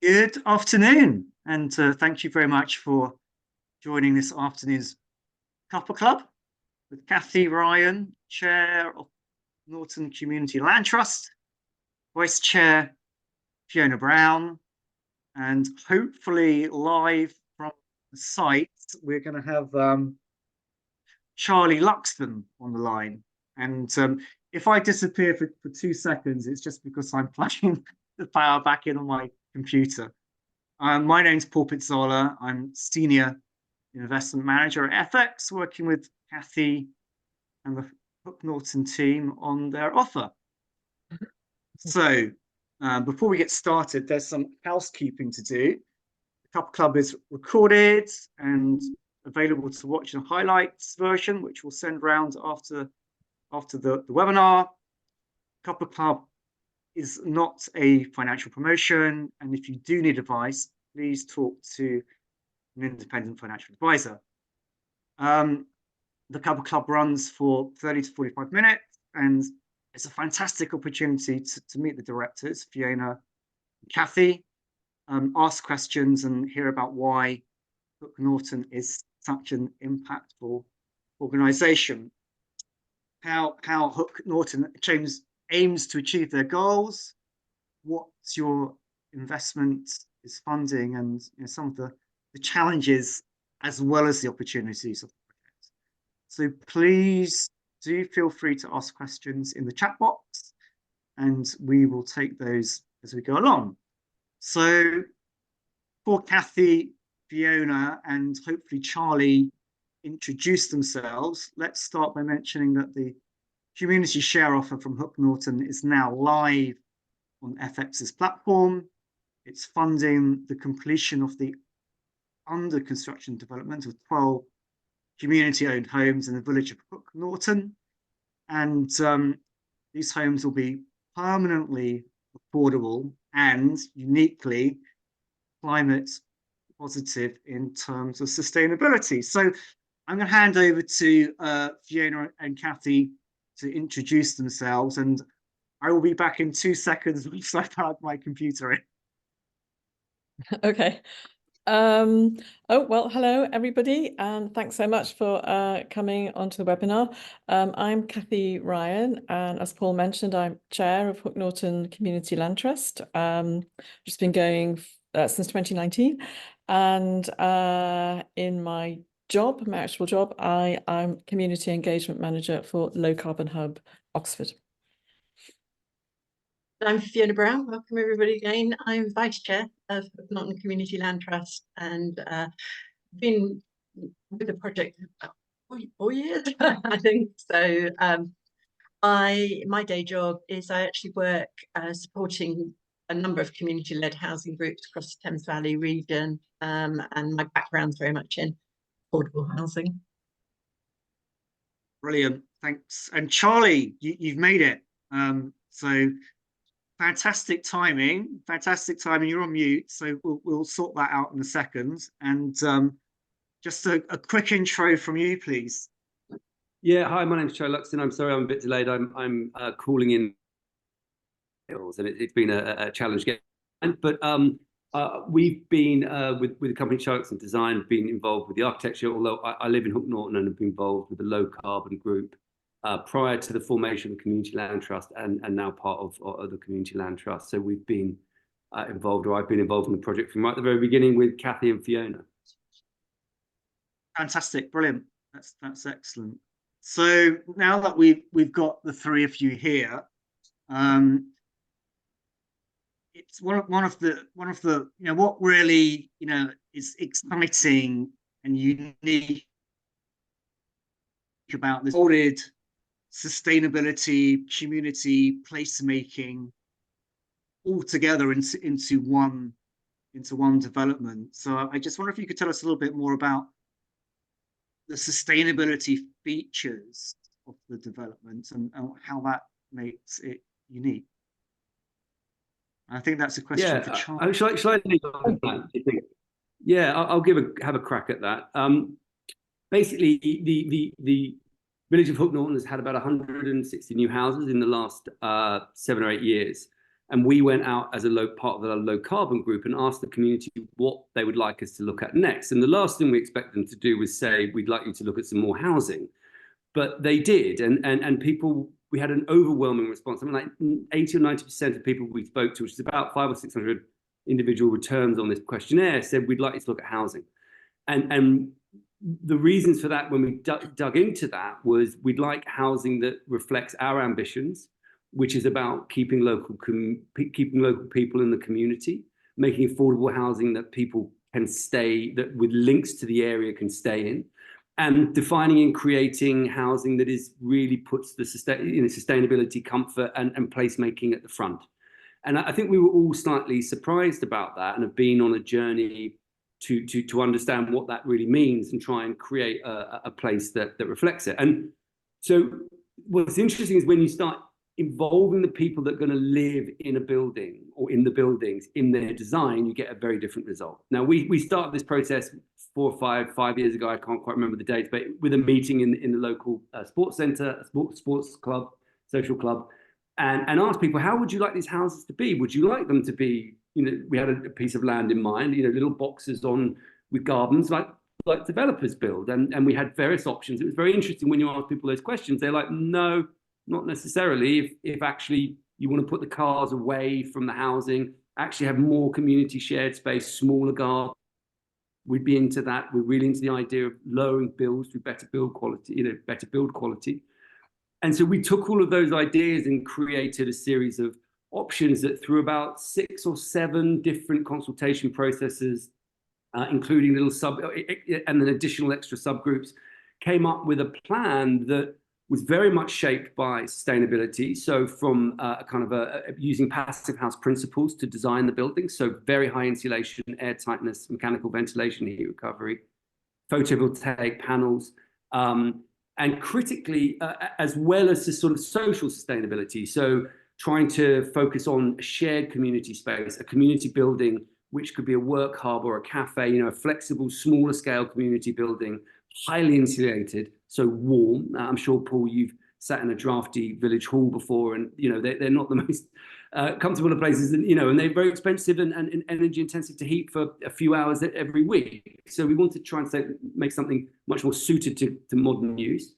Good afternoon, and thank you very much for joining this afternoon's Cuppa Club with Kathy Ryan, Chair of Norton Community Land Trust, Vice Chair Fiona Brown, and hopefully live from the site, we're going to have Charlie Luxton on the line. And if I disappear for 2 seconds, it's just because I'm plugging the power back in on my computer. My name's Paul Pizzola. I'm Senior Investment Manager at FX, working with Kathy and the Hook Norton team on their offer. So before we get started, there's some housekeeping to do. The Cuppa Club is recorded and available to watch in a highlights version, which we'll send round after the webinar. Cuppa Club is not a financial promotion, and if you do need advice, please talk to an independent financial advisor. The Cuppa Club runs for 30 to 45 minutes, and it's a fantastic opportunity to meet the directors, Fiona and Kathy, ask questions and hear about why Hook Norton is such an impactful organisation. How Hook Norton aims to achieve their goals, what your investment is funding, and some of the challenges as well as the opportunities of the project. So please do feel free to ask questions in the chat box, and we will take those as we go along. So for Kathy, Fiona, and hopefully Charlie introduce themselves, let's start by mentioning that the community share offer from Hook Norton is now live on FX's platform. It's funding the completion of the under construction development of 12 community-owned homes in the village of Hook Norton. And these homes will be permanently affordable and uniquely climate positive in terms of sustainability. So I'm going to hand over to Fiona and Kathy to introduce themselves, and I will be back in 2 seconds once I plug my computer in. Okay. Oh, well, hello, everybody, and thanks so much for coming onto the webinar. I'm Kathy Ryan, and as Paul mentioned, I'm Chair of Hook Norton Community Land Trust. Just been going since 2019, and in my actual job, I'm Community Engagement Manager for Low Carbon Hub Oxford. I'm Fiona Brown. Welcome everybody again. I'm Vice Chair of Norton Community Land Trust, and been with the project about 4 years, I think. So my day job is I actually work supporting a number of community-led housing groups across the Thames Valley region, and my background's very much in affordable housing. Brilliant, thanks. And Charlie, you've made it. So fantastic timing. You're on mute, so we'll sort that out in a second. And just a quick intro from you, please. Yeah, hi, my name's Charlie Luxton. I'm sorry I'm a bit delayed. I'm calling in, and it's been a challenge getting. But we've been with the company Charlie Luxton Design, been involved with the architecture. Although I live in Hook Norton and have been involved with the low carbon group prior to the formation of the Community Land Trust, and now part of the Community Land Trust. So we've been involved, or I've been involved in the project from right at the very beginning with Kathy and Fiona. Fantastic, brilliant. That's excellent. So now that we've got the three of you here, it's one of the what really is exciting and unique about this audit, sustainability, community placemaking all together into one development. So I just wonder if you could tell us a little bit more about the sustainability features of the development and how that makes it unique. I think that's a question for Charlie. Shall I lead on that, do you think? Yeah, I'll have a crack at that. Basically, the village of Hook Norton has had about 160 new houses in the last 7 or 8 years. And we went out as a part of the low carbon group and asked the community what they would like us to look at next. And the last thing we expect them to do was say, we'd like you to look at some more housing. But they did. And people, we had an overwhelming response. I mean, like 80 or 90% of people we spoke to, which is about 500 or 600 individual returns on this questionnaire, said, we'd like you to look at housing. And the reasons for that, when we dug into that, was we'd like housing that reflects our ambitions, which is about keeping local people in the community, making affordable housing that people can stay, that with links to the area can stay in, and defining and creating housing that is really puts the sustainability, comfort, and placemaking at the front. And I think we were all slightly surprised about that, and have been on a journey to understand what that really means and try and create a place that reflects it. And so what's interesting is when you start involving the people that are going to live in a building or in the buildings in their design, you get a very different result. Now, we started this process 4 or 5 years ago. I can't quite remember the date, but with a meeting in the local sports centre, sports club, social club, and asked people, how would you like these houses to be? Would you like them to be, we had a piece of land in mind, little boxes with gardens like developers build, and we had various options. It was very interesting when you ask people those questions. They're like, no, not necessarily. If actually you want to put the cars away from the housing, actually have more community shared space, smaller gardens, we'd be into that. We're really into the idea of lowering bills through better build quality, And so we took all of those ideas and created a series of options that, through about 6 or 7 different consultation processes, including little and then additional extra subgroups, came up with a plan that was very much shaped by sustainability. So from using passive house principles to design the building. So very high insulation, air tightness, mechanical ventilation, heat recovery, photovoltaic panels, and critically, as well as the sort of social sustainability. So trying to focus on a shared community space, a community building, which could be a work hub or a cafe, a flexible, smaller scale community building, highly insulated, so warm. I'm sure, Paul, you've sat in a drafty village hall before, and they're not the most comfortable of places, and they're very expensive and energy intensive to heat for a few hours every week. So we wanted to try and make something much more suited to modern use,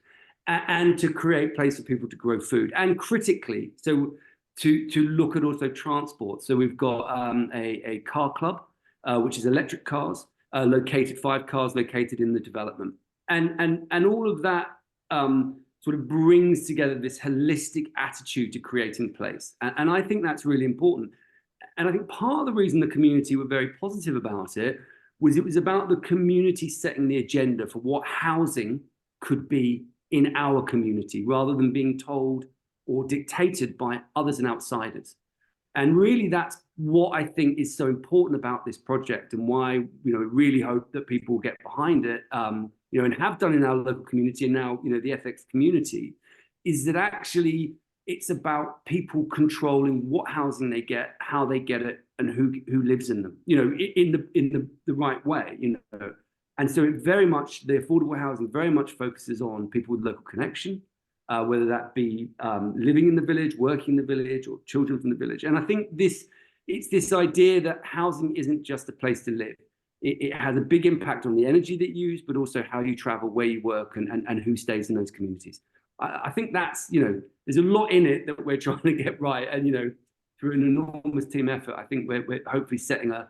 and to create a place for people to grow food. And critically, so to look at also transport. So we've got a car club, which is electric cars, 5 cars located in the development. And all of that sort of brings together this holistic attitude to creating place. And I think that's really important. And I think part of the reason the community were very positive about it was about the community setting the agenda for what housing could be in our community, rather than being told or dictated by others and outsiders. And really, that's what I think is so important about this project, and why really hope that people will get behind it, and have done in our local community, and now the FX community, is that actually it's about people controlling what housing they get, how they get it, and who lives in them, in the right way, And so it very much, the affordable housing very much focuses on people with local connection, whether that be living in the village, working in the village, or children from the village. And I think it's this idea that housing isn't just a place to live. It has a big impact on the energy that you use, but also how you travel, where you work, and who stays in those communities. I think that's, there's a lot in it that we're trying to get right. And, through an enormous team effort, I think we're hopefully setting a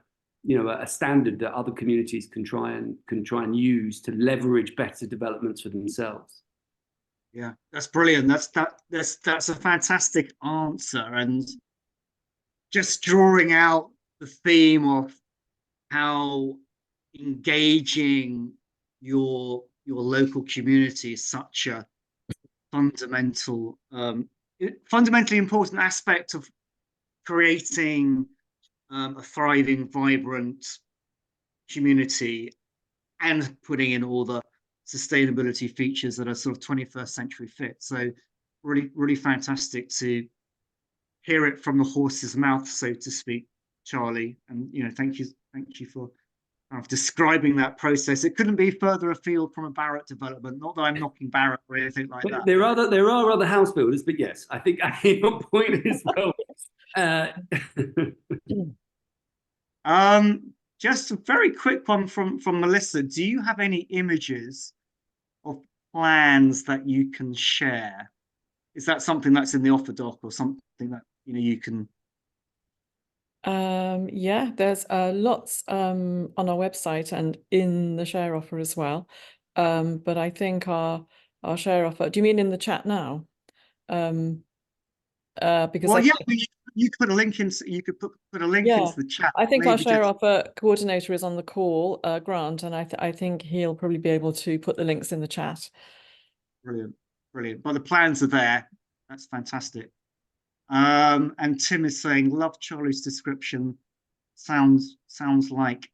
standard that other communities can try and use to leverage better developments for themselves. Yeah, that's brilliant. That's a fantastic answer, and just drawing out the theme of how engaging your local community is such a fundamentally important aspect of creating a thriving, vibrant community, and putting in all the sustainability features that are sort of 21st century fit. So really, really fantastic to hear it from the horse's mouth, so to speak, Charlie. And thank you for describing that process. It couldn't be further afield from a Barratt development. Not that I'm knocking Barratt or anything like that. There are other house builders, but yes, I think your point is well. Uh, Just a very quick one from Melissa. Do you have any images of plans that you can share? Is that something that's in the offer doc or something that you can? Yeah, there's lots on our website and in the share offer as well. But I think our share offer. Do you mean in the chat now? Because Well, yeah, you could put a link in. You could put a link into the chat. I think our Maybe share just offer coordinator is on the call, Grant, and I think he'll probably be able to put the links in the chat. brilliant, brilliant. But the plans are there. That's fantastic. And Tim is saying, love Charlie's description. Sounds like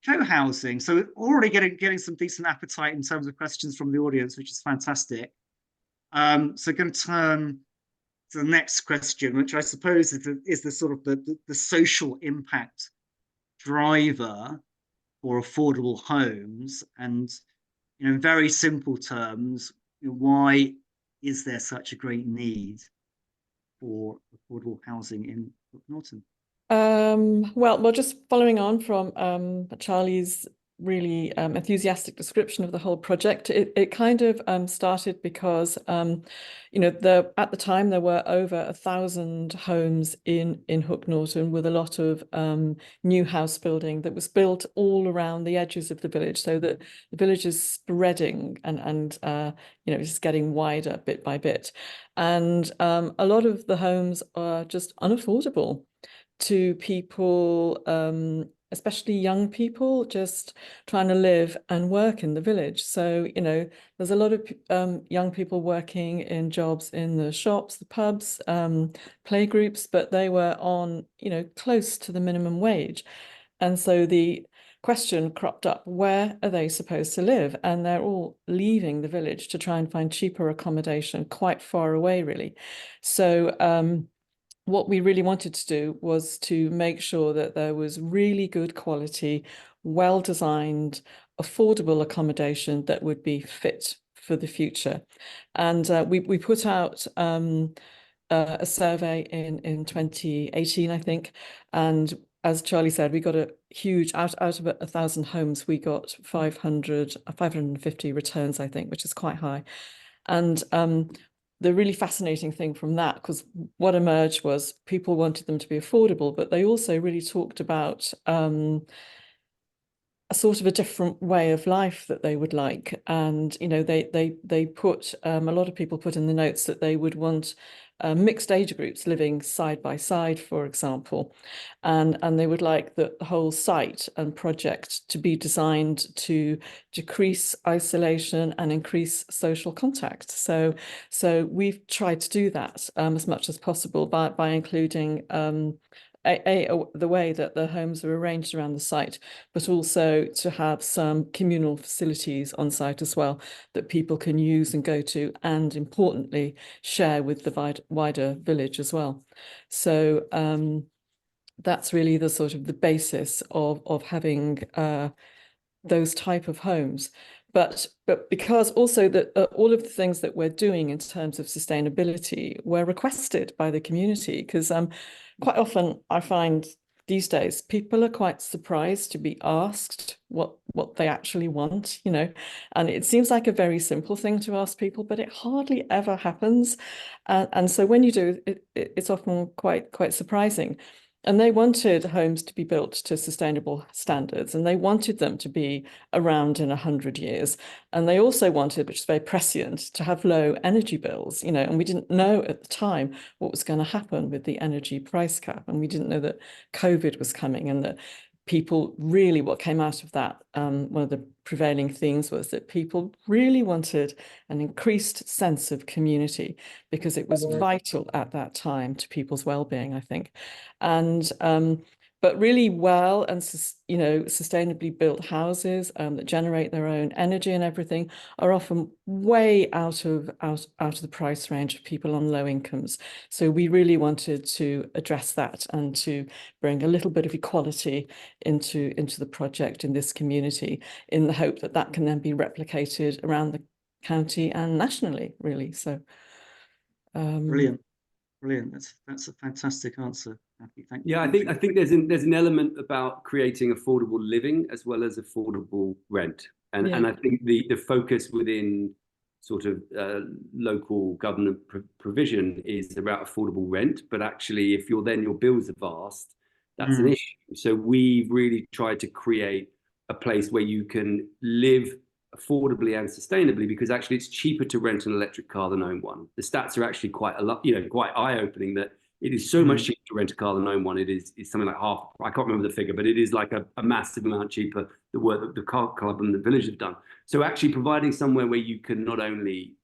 co-housing. So already getting some decent appetite in terms of questions from the audience, which is fantastic. So going to turn to the next question, which I suppose is the sort of the social impact driver for affordable homes. And in very simple terms, why is there such a great need for affordable housing in Hook Norton? Well, just following on from Charlie's really enthusiastic description of the whole project, it kind of started because at the time there were over 1,000 homes in Hook Norton, with a lot of new house building that was built all around the edges of the village, so that the village is spreading and it's getting wider bit by bit, and a lot of the homes are just unaffordable to people, especially young people, just trying to live and work in the village. So, there's a lot of young people working in jobs in the shops, the pubs, playgroups, but they were on, close to the minimum wage. And so the question cropped up, where are they supposed to live? And they're all leaving the village to try and find cheaper accommodation quite far away, really. So, what we really wanted to do was to make sure that there was really good quality, well-designed, affordable accommodation that would be fit for the future. And we put out a survey in 2018, I think. And as Charlie said, we got a huge, out of 1,000 homes, we got 550 returns, I think, which is quite high. And the really fascinating thing from that, because what emerged was people wanted them to be affordable, but they also really talked about a sort of a different way of life that they would like. And they put a lot of people put in the notes that they would want mixed age groups living side by side, for example, and they would like the whole site and project to be designed to decrease isolation and increase social contact. So we've tried to do that as much as possible by including the way that the homes are arranged around the site, but also to have some communal facilities on site as well that people can use and go to, and importantly, share with the wider village as well. So that's really the sort of the basis of having those type of homes. But because also that all of the things that we're doing in terms of sustainability were requested by the community, because quite often I find these days people are quite surprised to be asked what they actually want, and it seems like a very simple thing to ask people, but it hardly ever happens. And so when you do, it's often quite surprising. And they wanted homes to be built to sustainable standards, and they wanted them to be around in 100 years. And they also wanted, which is very prescient, to have low energy bills, and we didn't know at the time what was going to happen with the energy price cap. And we didn't know that COVID was coming, and that people really, what came out of that, one of the prevailing themes was that people really wanted an increased sense of community, because it was vital at that time to people's well-being, I think. And but really well and sustainably built houses that generate their own energy and everything are often way out of the price range of people on low incomes. So we really wanted to address that and to bring a little bit of equality into the project in this community, in the hope that can then be replicated around the county and nationally, really. So Brilliant. Brilliant. That's a fantastic answer, Kathy. Thank you. Yeah, I think there's an element about creating affordable living as well as affordable rent, and Yeah. I think the focus within sort of local government provision is about affordable rent, but actually, if your bills are vast, that's an issue. So we've really tried to create a place where you can live affordably and sustainably, because actually it's cheaper to rent an electric car than own one. The stats are actually quite quite eye-opening, that it is so much cheaper to rent a car than own one. It's something like half. I can't remember the figure, but it is like a massive amount cheaper, the work that the car club and the village have done. So actually providing somewhere where you can not only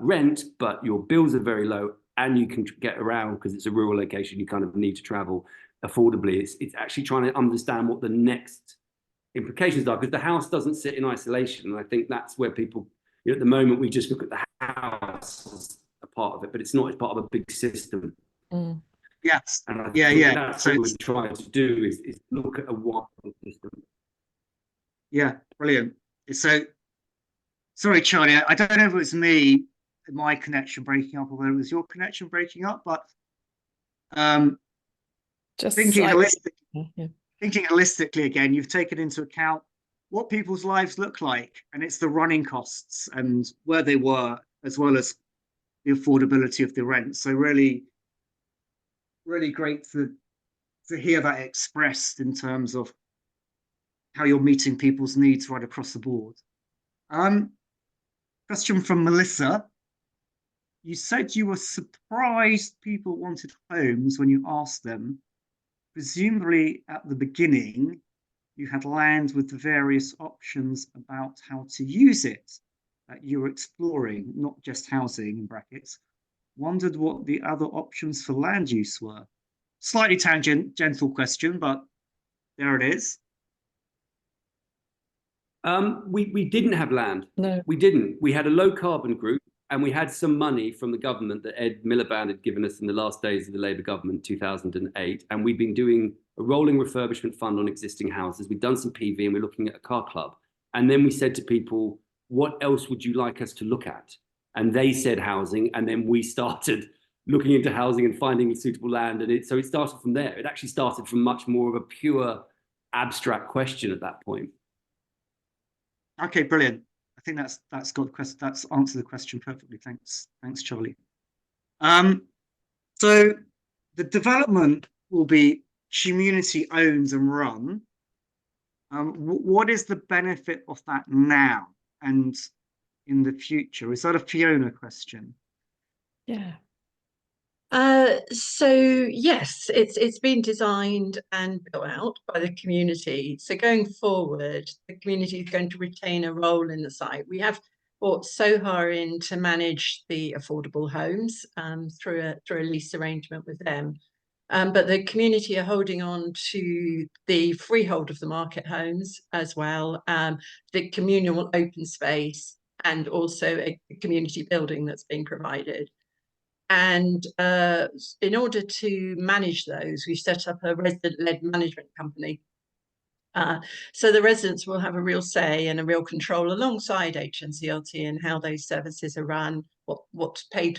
rent, but your bills are very low and you can get around, because it's a rural location, you kind of need to travel affordably. It's actually trying to understand what the next implications are, because the house doesn't sit in isolation. And I think that's where people, at the moment, we just look at the house as a part of it, but it's not. It's part of a big system. Yes. And I think Yeah. that's So what we're trying to do is look at a wider system. yeah, brilliant. So sorry, Charlie, I don't know if it was me, my connection breaking up, or whether it was your connection breaking up, but Just thinking yeah. thinking holistically again, you've taken into account what people's lives look like, and it's the running costs and where they were, as well as the affordability of the rent. So really, really great to hear that expressed in terms of how you're meeting people's needs right across the board. Question from Melissa. You said you were surprised people wanted homes when you asked them. Presumably at the beginning, you had land with the various options about how to use it that you were exploring, not just housing in brackets. Wondered what the other options for land use were. Slightly tangential question, but there it is. We didn't have land. No. We didn't. We had a low carbon group, and we had some money from the government that Ed Miliband had given us in the last days of the Labour government, 2008. And we've been doing a rolling refurbishment fund on existing houses. We've done some PV, and we're looking at a car club. And then we said to people, what else would you like us to look at? And they said housing. And then we started looking into housing and finding suitable land. And so it started from there. It actually started from much more of a pure abstract question at that point. Okay, brilliant. I think that's answered the question perfectly. Thanks, Charlie. So the development will be community owned and run. What is the benefit of that now and in the future? Is that a Fiona question? Yeah. So yes, it's been designed and built out by the community. So going forward, the community is going to retain a role in the site. We have brought Sohar in to manage the affordable homes through a lease arrangement with them. But the community are holding on to the freehold of the market homes as well, the communal open space, and also a community building that's being provided. And in order to manage those, we set up a resident-led management company. So the residents will have a real say and a real control alongside HNCLT in how those services are run, what's paid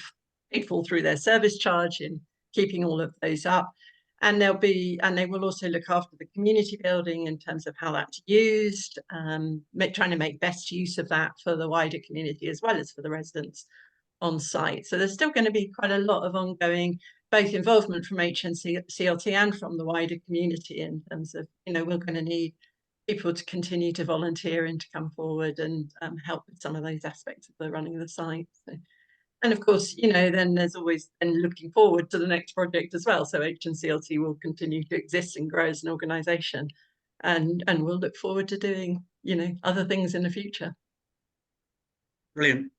for through their service charge, in keeping all of those up. And they will also look after the community building in terms of how that's used, trying to make best use of that for the wider community as well as for the residents on site. So there's still going to be quite a lot of ongoing both involvement from HNCLT and from the wider community in terms of, we're going to need people to continue to volunteer and to come forward and help with some of those aspects of the running of the site. So, and of course, then there's always then looking forward to the next project as well. So HNCLT will continue to exist and grow as an organisation, and we'll look forward to doing, other things in the future. Brilliant.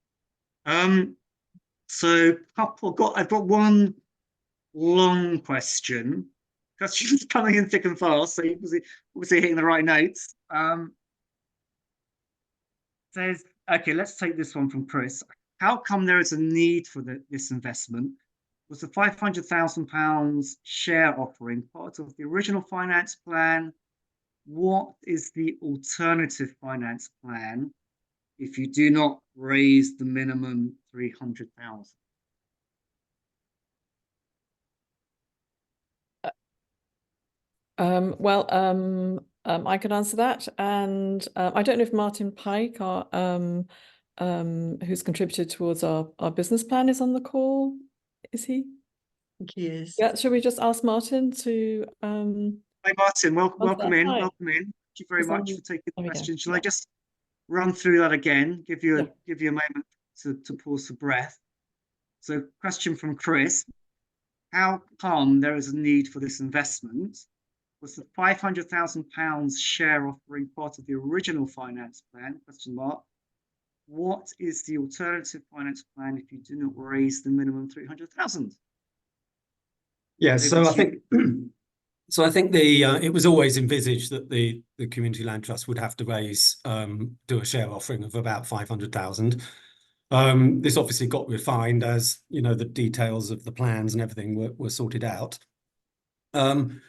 So I've got one long question. Questions coming in thick and fast, so you're obviously hitting the right notes. Says, okay, let's take this one from Chris. How come there is a need for this investment? Was the £500,000 share offering part of the original finance plan? What is the alternative finance plan if you do not raise the minimum 300,000? I could answer that, and I don't know if Martin Pike, who's contributed towards our business plan, is on the call. Is he? I think he is. Yeah. Shall we just ask Martin to? Hi, Martin. Welcome in. Hi. Welcome in. Thank you very much for taking the question. Shall Yeah. I just run through that again? Give you Yeah. a moment to pause for breath. So, question from Chris: how come there is a need for this investment? Was the £500,000 share offering part of the original finance plan? Question mark. What is the alternative finance plan if you do not raise the minimum 300,000? Yeah, so I think it was always envisaged that the Community Land Trust would have to raise do a share offering of about 500,000. This obviously got refined as the details of the plans and everything were sorted out. And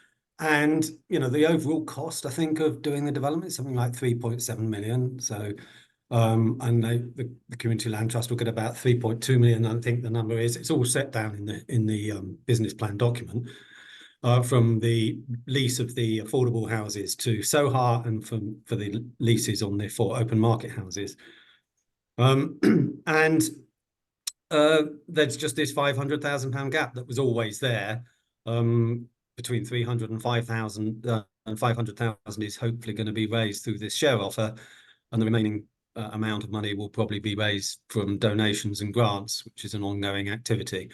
the overall cost, I think, of doing the development is something like 3.7 million. So and the Community Land Trust will get about 3.2 million. I think the number is. It's all set down in the business plan document. From the lease of the affordable houses to Sohar and for the leases on the 4 open market houses. And there's just this £500,000 gap that was always there. Between 300 and 5,000, and 500,000 is hopefully going to be raised through this share offer, and the remaining amount of money will probably be raised from donations and grants, which is an ongoing activity.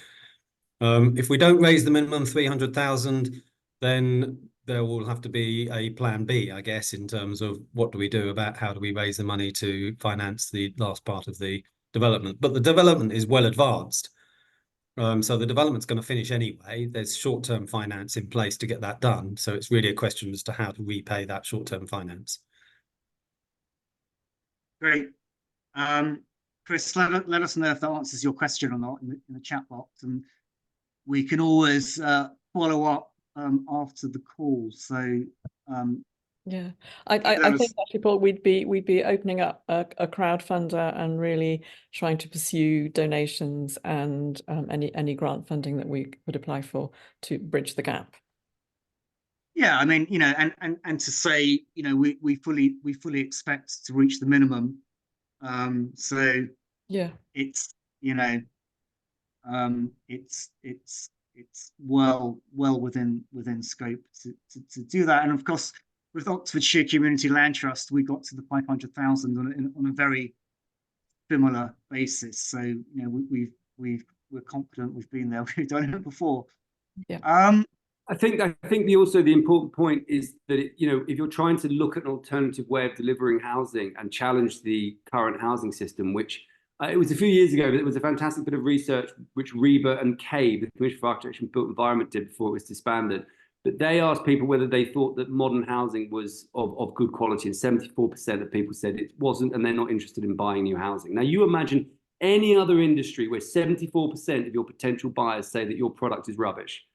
If we don't raise the minimum 300,000, then there will have to be a plan B, I guess, in terms of what do we do about how do we raise the money to finance the last part of the development. But the development is well advanced. So the development's going to finish anyway. There's short-term finance in place to get that done. So it's really a question as to how to repay that short-term finance. Great. Chris, let us know if that answers your question or not in the chat box. And we can always follow up after the call. So yeah, I think actually, Paul, we'd be opening up a crowdfunder and really trying to pursue donations and any grant funding that we would apply for to bridge the gap. Yeah, I mean, and to say, we fully expect to reach the minimum. So yeah, it's it's well within scope to do that. And of course, with Oxfordshire Community Land Trust, we got to the 500,000 on a very similar basis. So we're confident we've been there. We've done it before. Yeah. I think also the important point is that if you're trying to look at an alternative way of delivering housing and challenge the current housing system, which it was a few years ago, but it was a fantastic bit of research which REBA and CABE, the Commission for Architecture and Built Environment, did before it was disbanded. But they asked people whether they thought that modern housing was of good quality, and 74% of people said it wasn't, and they're not interested in buying new housing. Now, you imagine any other industry where 74% of your potential buyers say that your product is rubbish.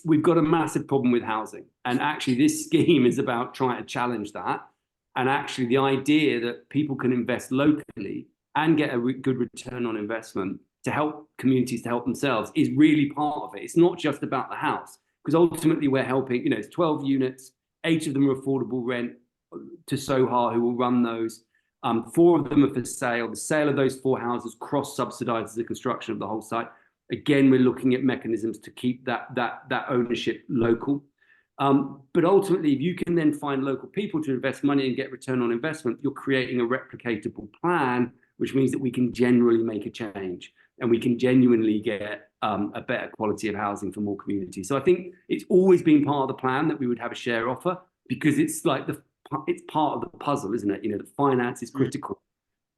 We've got a massive problem with housing, and actually this scheme is about trying to challenge that. And actually the idea that people can invest locally and get a good return on investment to help communities to help themselves is really part of it. It's not just about the house, because ultimately we're helping, it's 12 units, 8 of them are affordable rent to Sohar, who will run those. 4 of them are for sale. The sale of those 4 houses cross-subsidises the construction of the whole site. Again, we're looking at mechanisms to keep that ownership local. But ultimately, if you can then find local people to invest money and get return on investment, you're creating a replicatable plan, which means that we can generally make a change and we can genuinely get a better quality of housing for more communities. So I think it's always been part of the plan that we would have a share offer, because it's like it's part of the puzzle, isn't it? The finance is critical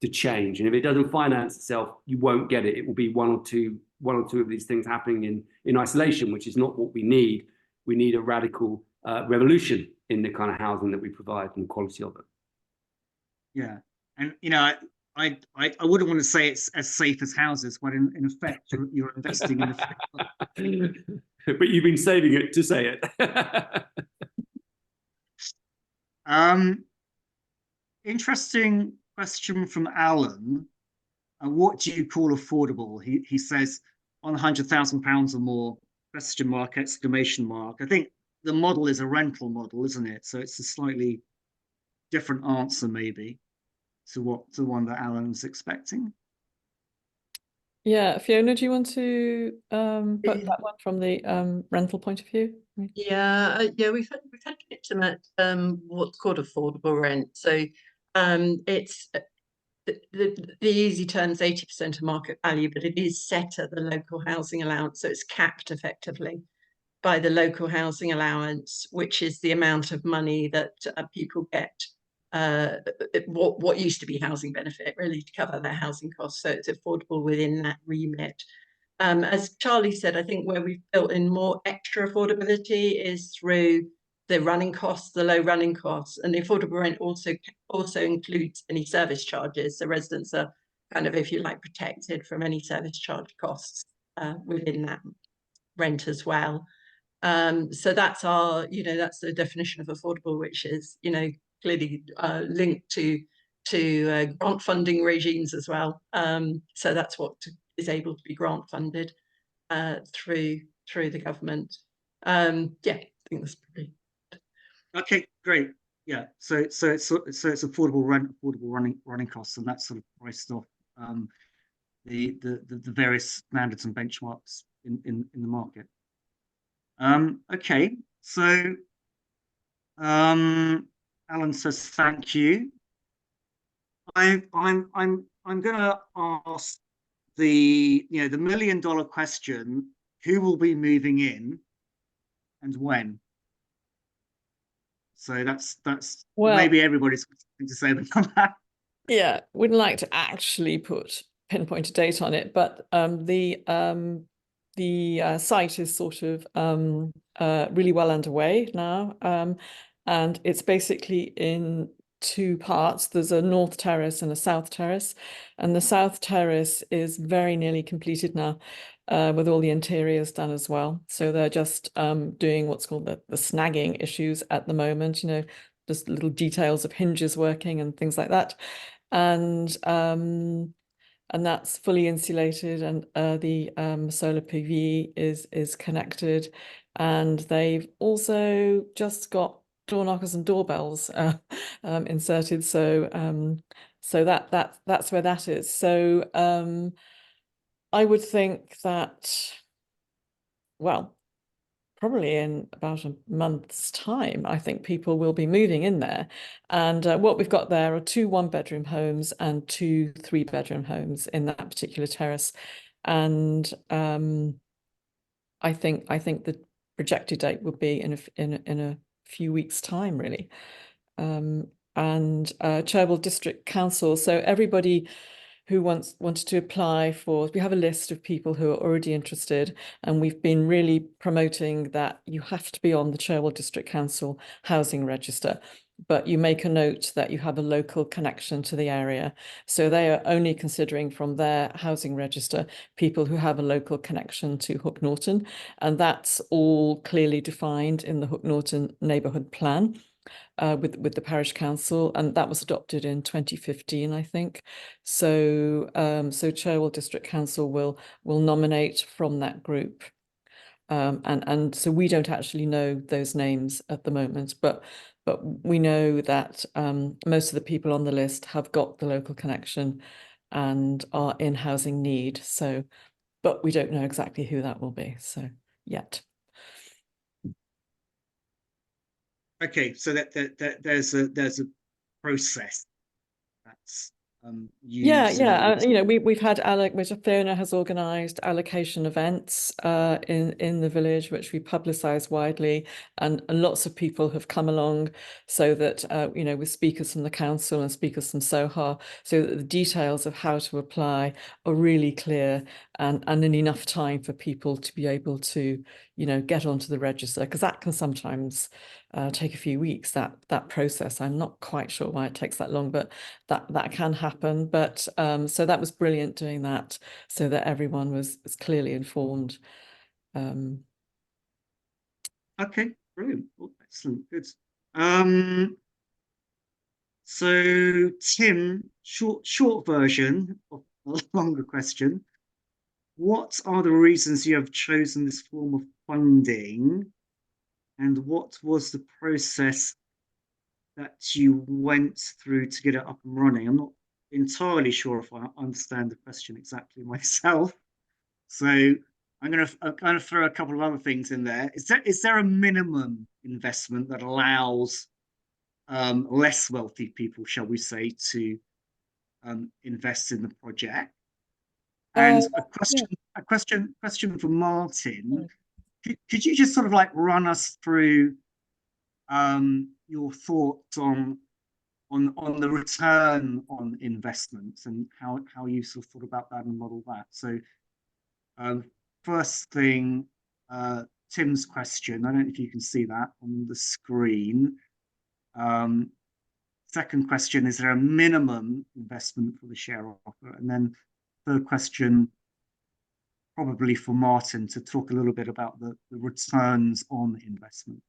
to change, and if it doesn't finance itself, you won't get it. It will be one or two of these things happening in isolation, which is not what we need. We need a radical revolution in the kind of housing that we provide and the quality of it. Yeah, and I wouldn't want to say it's as safe as houses, but in effect, you're investing in the. But you've been saving it to say it. Interesting question from Alan. What do you call affordable? He says on £100,000 or more, question mark, exclamation mark. I think the model is a rental model, isn't it? So it's a slightly different answer maybe to the one that Alan's expecting. Yeah, Fiona, do you want to put Yeah. that one from the rental point of view? Yeah, we've had to get to what's called affordable rent. So it's the easy term's 80% of market value, but it is set at the local housing allowance, so it's capped effectively by the local housing allowance, which is the amount of money that people get, what used to be housing benefit, really, to cover their housing costs. So it's affordable within that remit. As Charlie said, I think where we've built in more extra affordability is through the running costs, the low running costs, and the affordable rent also includes any service charges. So residents are kind of, if you like, protected from any service charge costs within that rent as well. So that's that's the definition of affordable, which is, clearly linked to grant funding regimes as well. So that's what is able to be grant funded through the government. Yeah, I think that's probably. Okay, great. Yeah, so it's affordable rent, affordable running costs, and that's sort of priced off the various standards and benchmarks in the market. Okay, so Alan says thank you. I'm gonna ask the $1 million question: who will be moving in and when? So that's Well, maybe everybody's got something to say about that. yeah, wouldn't like to actually pinpoint a date on it, but the site is sort of really well underway now, and it's basically in two parts. There's a north terrace and a south terrace, and the south terrace is very nearly completed now, with all the interiors done as well. So they're just doing what's called the snagging issues at the moment, just little details of hinges working and things like that. And that's fully insulated, and the solar PV is connected, and they've also just got door knockers and doorbells inserted. So that's where that is. So I would think that, well, probably in about a month's time, I think people will be moving in there. And what we've got there are 2 1-bedroom homes and 2 3-bedroom homes in that particular terrace. And I think the projected date would be in a few weeks' time, really. And Cherwell District Council. So everybody who wanted to apply for, we have a list of people who are already interested, and we've been really promoting that you have to be on the Cherwell District Council housing register, but you make a note that you have a local connection to the area. So they are only considering from their housing register people who have a local connection to Hook Norton, and that's all clearly defined in the Hook Norton neighbourhood plan. With the parish council, and that was adopted in 2015, I think. So so Cherwell District Council will nominate from that group, and so we don't actually know those names at the moment, but we know that most of the people on the list have got the local connection and are in housing need. So, but we don't know exactly who that will be. So yet. Okay, so that there's a process that's used. We've had which Fiona has organised allocation events in the village, which we publicise widely, and lots of people have come along, so that with speakers from the council and speakers from SOHA, so that the details of how to apply are really clear, and in enough time for people to be able to get onto the register, because that can sometimes take a few weeks, that process. I'm not quite sure why it takes that long, but that can happen. But so that was brilliant doing that, so that everyone was clearly informed. Okay, brilliant. Oh, excellent, good. So Tim, short version of a longer question: what are the reasons you have chosen this form of funding? and what was the process that you went through to get it up and running? I'm not entirely sure if I understand the question exactly myself. So I'm going to kind of throw a couple of other things in there. Is there a minimum investment that allows less wealthy people, shall we say, to invest in the project? And a question for Martin. Could you just sort of like run us through your thoughts on the return on investments and how you sort of thought about that and model that? So first thing, Tim's question, I don't know if you can see that on the screen. Second question, is there a minimum investment for the share offer? And then third question, probably for Martin, to talk a little bit about the returns on investment.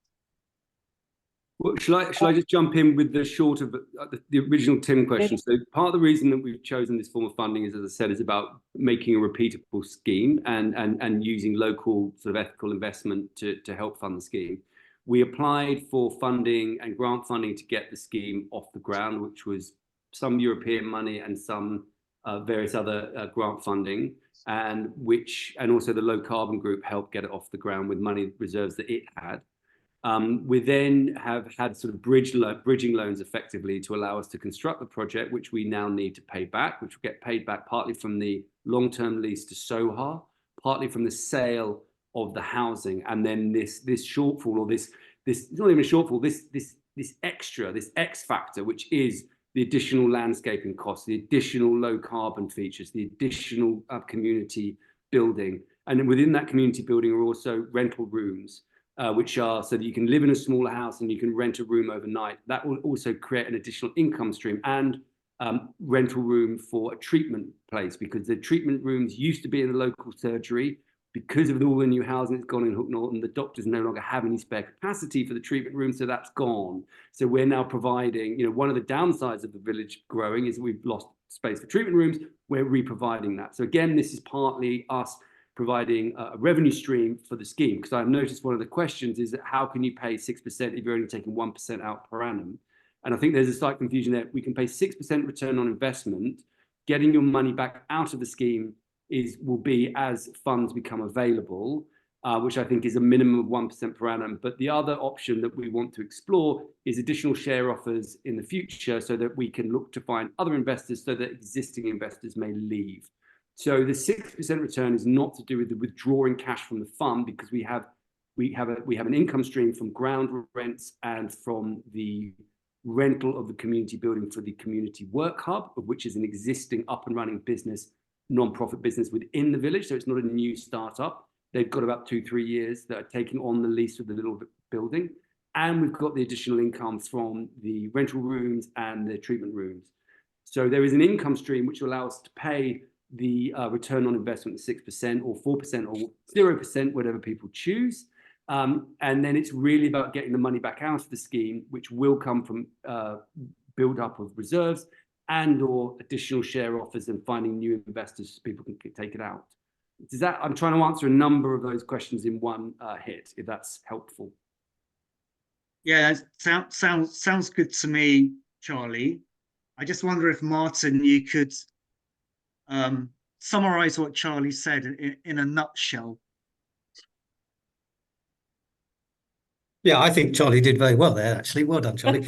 Well, shall I just jump in with the short of the original Tim question? So part of the reason that we've chosen this form of funding is, as I said, is about making a repeatable scheme and using local sort of ethical investment to help fund the scheme. We applied for funding and grant funding to get the scheme off the ground, which was some European money and some various other grant funding, and also the low carbon group helped get it off the ground with money reserves that it had. We then have had sort of bridging loans effectively to allow us to construct the project, which we now need to pay back, which will get paid back partly from the long-term lease to Soha, partly from the sale of the housing, and then this shortfall, or this not even a shortfall, this extra, this X factor, which is the additional landscaping costs, the additional low carbon features, the additional community building, and then within that community building are also rental rooms. Which are so that you can live in a smaller house and you can rent a room overnight. That will also create an additional income stream, and rental room for a treatment place, because the treatment rooms used to be in the local surgery. Because of all the new housing that's gone in Hook Norton, the doctors no longer have any spare capacity for the treatment room, so that's gone. So we're now providing, one of the downsides of the village growing is we've lost space for treatment rooms. We're re-providing that. So again, this is partly us providing a revenue stream for the scheme, because I've noticed one of the questions is that how can you pay 6% if you're only taking 1% out per annum? And I think there's a slight confusion there. We can pay 6% return on investment. Getting your money back out of the scheme will be as funds become available, which I think is a minimum of 1% per annum. But the other option that we want to explore is additional share offers in the future, so that we can look to find other investors, so that existing investors may leave. So the 6% return is not to do with the withdrawing cash from the fund, because we have an income stream from ground rents and from the rental of the community building for the community work hub, which is an existing up and running business, non-profit business within the village. So it's not a new startup. They've got about 2-3 years that are taking on the lease of the little building. And we've got the additional income from the rental rooms and the treatment rooms. So there is an income stream which will allow us to pay the return on investment of 6% or 4% or 0%, whatever people choose. And then it's really about getting the money back out of the scheme, which will come from build up of reserves and or additional share offers and finding new investors so people can take it out. I'm trying to answer a number of those questions in one hit, if that's helpful. Yeah, sounds good to me, Charlie. I just wonder if, Martin, you could summarize what Charlie said in a nutshell. Yeah, I think Charlie did very well there, actually. Well done, Charlie.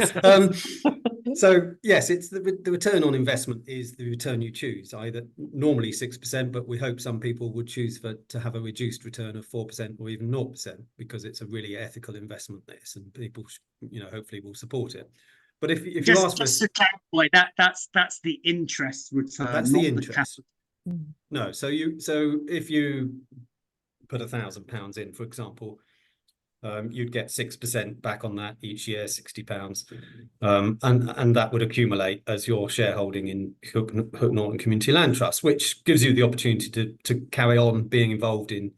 So yes, it's the return on investment is the return you choose, either normally 6%, but we hope some people would choose to have a reduced return of 4% or even 0%, because it's a really ethical investment, this, and people hopefully will support it. But if you ask for, just to clarify, that's the interest return. That's the interest. No, so if you put £1,000 in, for example, you'd get 6% back on that each year, £60, and that would accumulate as your shareholding in Hook Norton Community Land Trust, which gives you the opportunity to carry on being involved in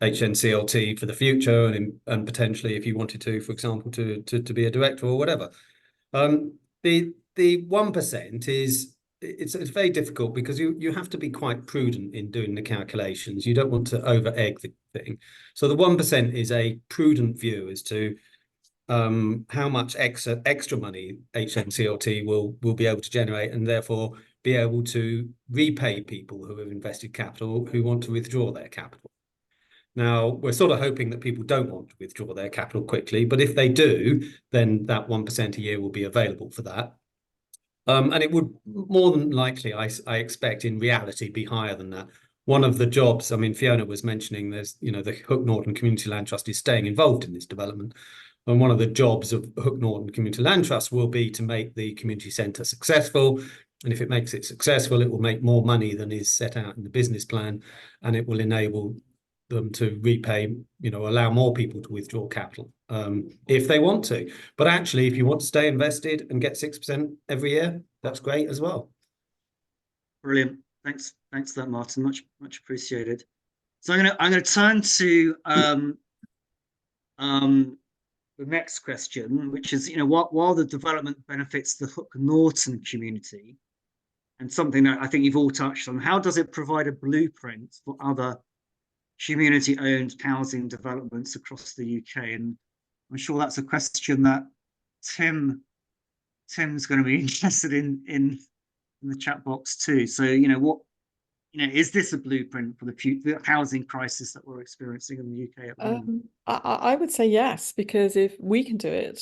HNCLT for the future, and potentially, if you wanted to, for example, to be a director or whatever. The 1% is it's very difficult because you have to be quite prudent in doing the calculations. You don't want to over egg the thing. So the 1% is a prudent view as to how much extra money HNCLT will be able to generate, and therefore be able to repay people who have invested capital who want to withdraw their capital. Now, we're sort of hoping that people don't want to withdraw their capital quickly, but if they do, then that 1% a year will be available for that. And it would more than likely, I expect, in reality, be higher than that. One of the jobs, I mean, Fiona was mentioning, there's, the Hook Norton Community Land Trust is staying involved in this development. And one of the jobs of Hook Norton Community Land Trust will be to make the community centre successful. And if it makes it successful, it will make more money than is set out in the business plan, and it will enable them to repay, allow more people to withdraw capital if they want to. But actually, if you want to stay invested and get 6% every year, that's great as well. Brilliant. Thanks for that, Martin. Much appreciated. So I'm gonna turn to the next question, which is, while the development benefits the Hook Norton community, and something that I think you've all touched on, how does it provide a blueprint for other community-owned housing developments across the UK? And I'm sure that's a question that Tim's going to be interested in the chat box too. So, is this a blueprint for the housing crisis that we're experiencing in the UK at the moment? I would say yes, because if we can do it,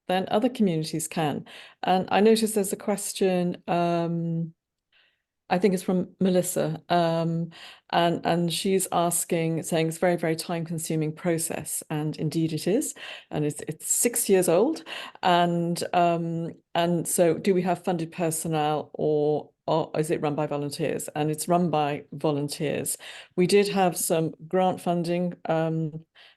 then other communities can. And I noticed there's a question, I think it's from Melissa, and she's saying it's a very, very time-consuming process, and indeed it is, and it's 6 years old, and so do we have funded personnel, or is it run by volunteers? And it's run by volunteers. We did have some grant funding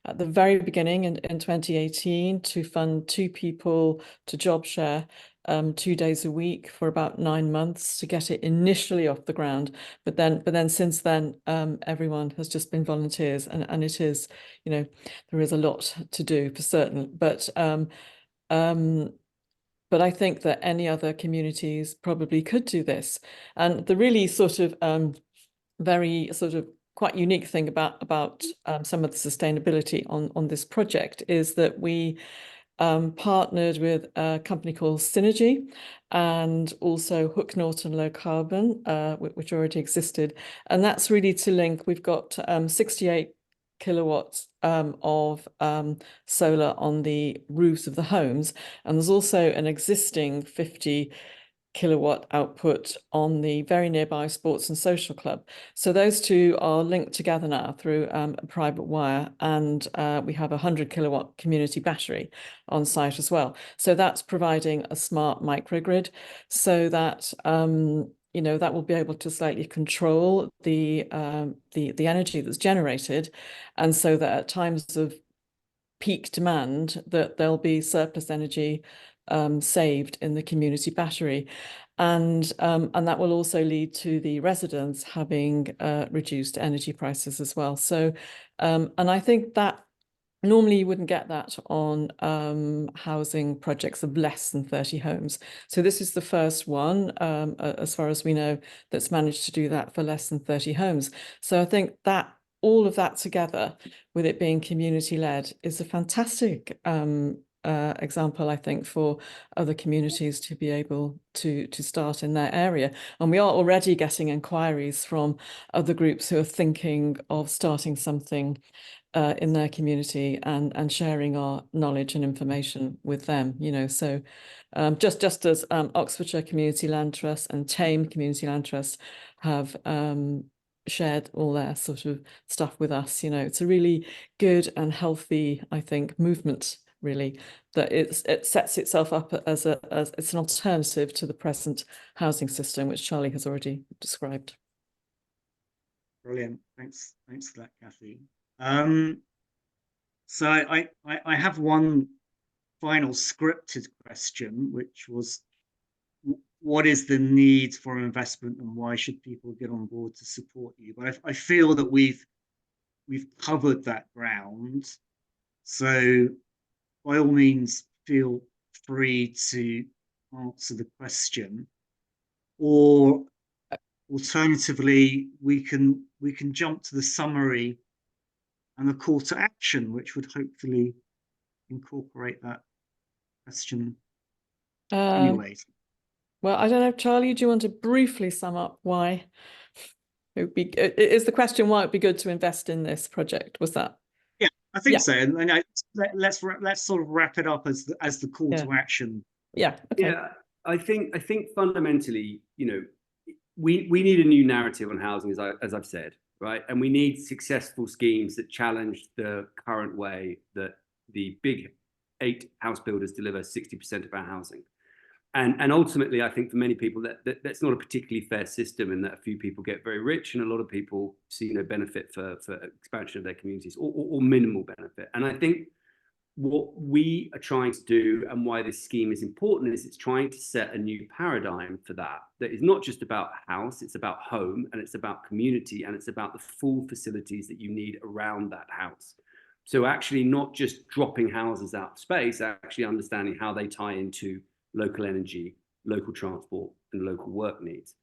at the very beginning in 2018 to fund 2 people to job share 2 days a week for about 9 months to get it initially off the ground. But then since then, everyone has just been volunteers, and it is, there is a lot to do for certain. But I think that any other communities probably could do this. And the really sort of very sort of quite unique thing about some of the sustainability on this project is that we partnered with a company called Synergy, and also Hook Norton Low Carbon, which already existed. And that's really to link, we've got 68 kilowatts of solar on the roofs of the homes, and there's also an existing 50 kilowatt output on the very nearby sports and social club. So those two are linked together now through a private wire, and we have a 100 kilowatt community battery on site as well. So that's providing a smart microgrid, so that that will be able to slightly control the energy that's generated, and so that at times of peak demand that there'll be surplus energy saved in the community battery, and that will also lead to the residents having reduced energy prices as well. So and I think that normally you wouldn't get that on housing projects of less than 30 homes. So this is the first one, as far as we know, that's managed to do that for less than 30 homes. So I think that all of that together, with it being community-led, is a fantastic example, I think, for other communities to be able to start in their area. And we are already getting inquiries from other groups who are thinking of starting something in their community and sharing our knowledge and information with them, so just as Oxfordshire Community Land Trust and Tame Community Land Trust have shared all their sort of stuff with us, it's a really good and healthy, I think, movement, really, that it sets itself up as it's an alternative to the present housing system, which Charlie has already described. Brilliant. Thanks for that, Kathy. So I have one final scripted question, which was, what is the need for investment, and why should people get on board to support you? But I feel that we've covered that ground. So by all means, feel free to answer the question. or alternatively, we can jump to the summary and the call to action, which would hopefully incorporate that question. Anyway, well, I don't know, Charlie, do you want to briefly sum up why it would be, is the question why it'd be good to invest in this project? Was that? Yeah, I think Yeah. so. And let's sort of wrap it up as the call Yeah. to action. Yeah. Okay. Yeah, I think fundamentally, you know, we need a new narrative on housing, as I've said, right? And we need successful schemes that challenge the current way that the big 8 house builders deliver 60% of our housing. And ultimately, I think for many people that's not a particularly fair system, in that a few people get very rich and a lot of people see no benefit for expansion of their communities, or minimal benefit. And I think what we are trying to do, and why this scheme is important, is it's trying to set a new paradigm for that is not just about house, it's about home, and it's about community, and it's about the full facilities that you need around that house. So actually not just dropping houses out of space, actually understanding how they tie into local energy, local transport, and local work needs.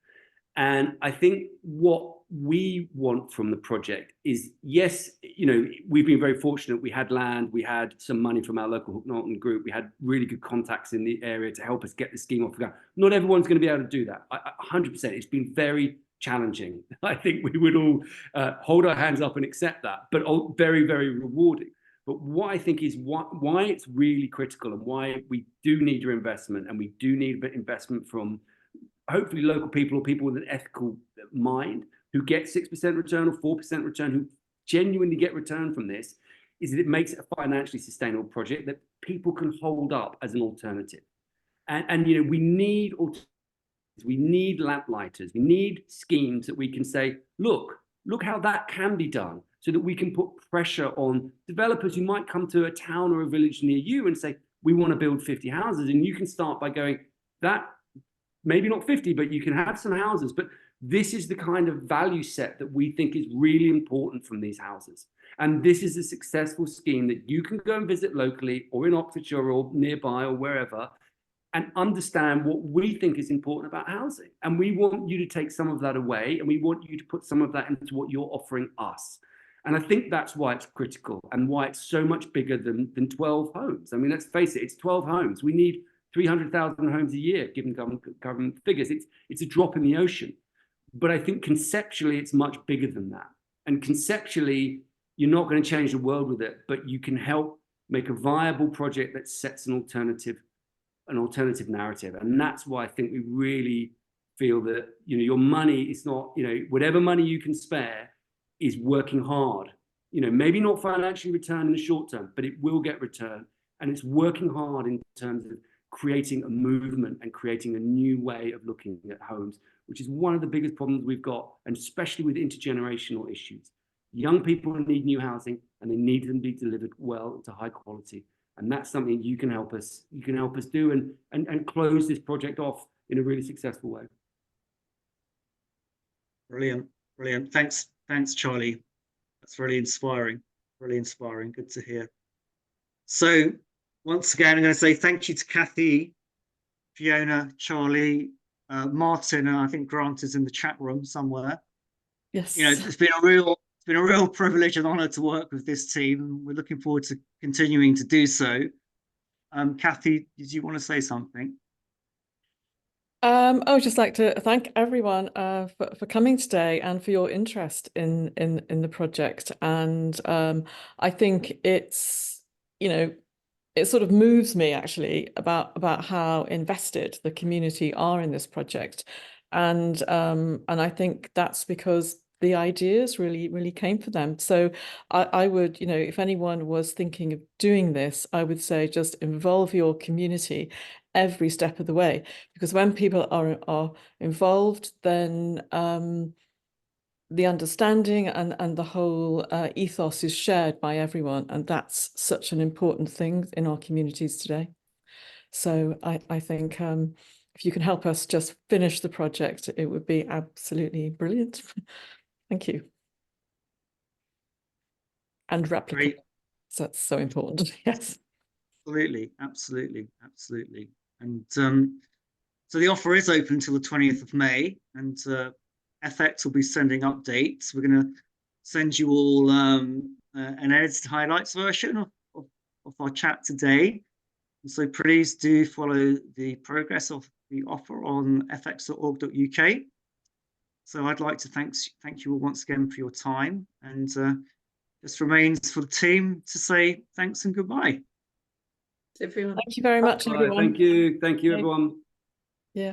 And I think what we want from the project is, yes, you know, we've been very fortunate. We had land, we had some money from our local Hook Norton group, we had really good contacts in the area to help us get the scheme off the ground. Not everyone's going to be able to do that. 100%. It's been very challenging. I think we would all hold our hands up and accept that, but very, very rewarding. But what I think is why it's really critical, and why we do need your investment, and we do need investment from hopefully local people, or people with an ethical mind, who get 6% return or 4% return, who genuinely get return from this, is that it makes it a financially sustainable project that people can hold up as an alternative. And you know, we need alternatives, we need lamplighters, we need schemes that we can say, look how that can be done, so that we can put pressure on developers who might come to a town or a village near you and say, we want to build 50 houses. And you can start by going, that maybe not 50, but you can have some houses. But this is the kind of value set that we think is really important from these houses. And this is a successful scheme that you can go and visit locally, or in Oxfordshire, or nearby, or wherever, and understand what we think is important about housing. And we want you to take some of that away, and we want you to put some of that into what you're offering us. And I think that's why it's critical, and why it's so much bigger than 12 homes. I mean, let's face it, it's 12 homes. We need 300,000 homes a year, given government figures. It's a drop in the ocean. But I think conceptually, it's much bigger than that. And conceptually, you're not going to change the world with it, but you can help make a viable project that sets an alternative narrative. And that's why I think we really feel that, you know, your money is not, you know, whatever money you can spare is working hard. You know, maybe not financially return in the short term, but it will get return. And it's working hard in terms of creating a movement and creating a new way of looking at homes, which is one of the biggest problems we've got, and especially with intergenerational issues. Young people need new housing, and they need them to be delivered well to high quality. And that's something you can help us do, and close this project off in a really successful way. Brilliant. Thanks, Charlie. That's really inspiring. Good to hear. So once again, I'm going to say thank you to Kathy, Fiona, Charlie, Martin, and I think Grant is in the chat room somewhere. Yes. You know, it's been a real privilege and honor to work with this team. We're looking forward to continuing to do so. Kathy, did you want to say something? I would just like to thank everyone for coming today, and for your interest in the project. And I think it's, you know, it sort of moves me actually about how invested the community are in this project. And I think that's because the ideas really came for them. So I would, you know, if anyone was thinking of doing this, I would say just involve your community every step of the way, because when people are involved, then the understanding and the whole ethos is shared by everyone, and that's such an important thing in our communities today. So I think if you can help us just finish the project, it would be absolutely brilliant. Thank you. And replicate. So that's so important. Yes. Absolutely. And So the offer is open until the 20th of May, and FX will be sending updates. We're going to send you all an edited highlights version of our chat today. And so please do follow the progress of the offer on fx.org.uk. So I'd like to thank you all once again for your time, and just remains for the team to say thanks and goodbye. Everyone. Thank you very much, All right, everyone. thank you, everyone. Yeah.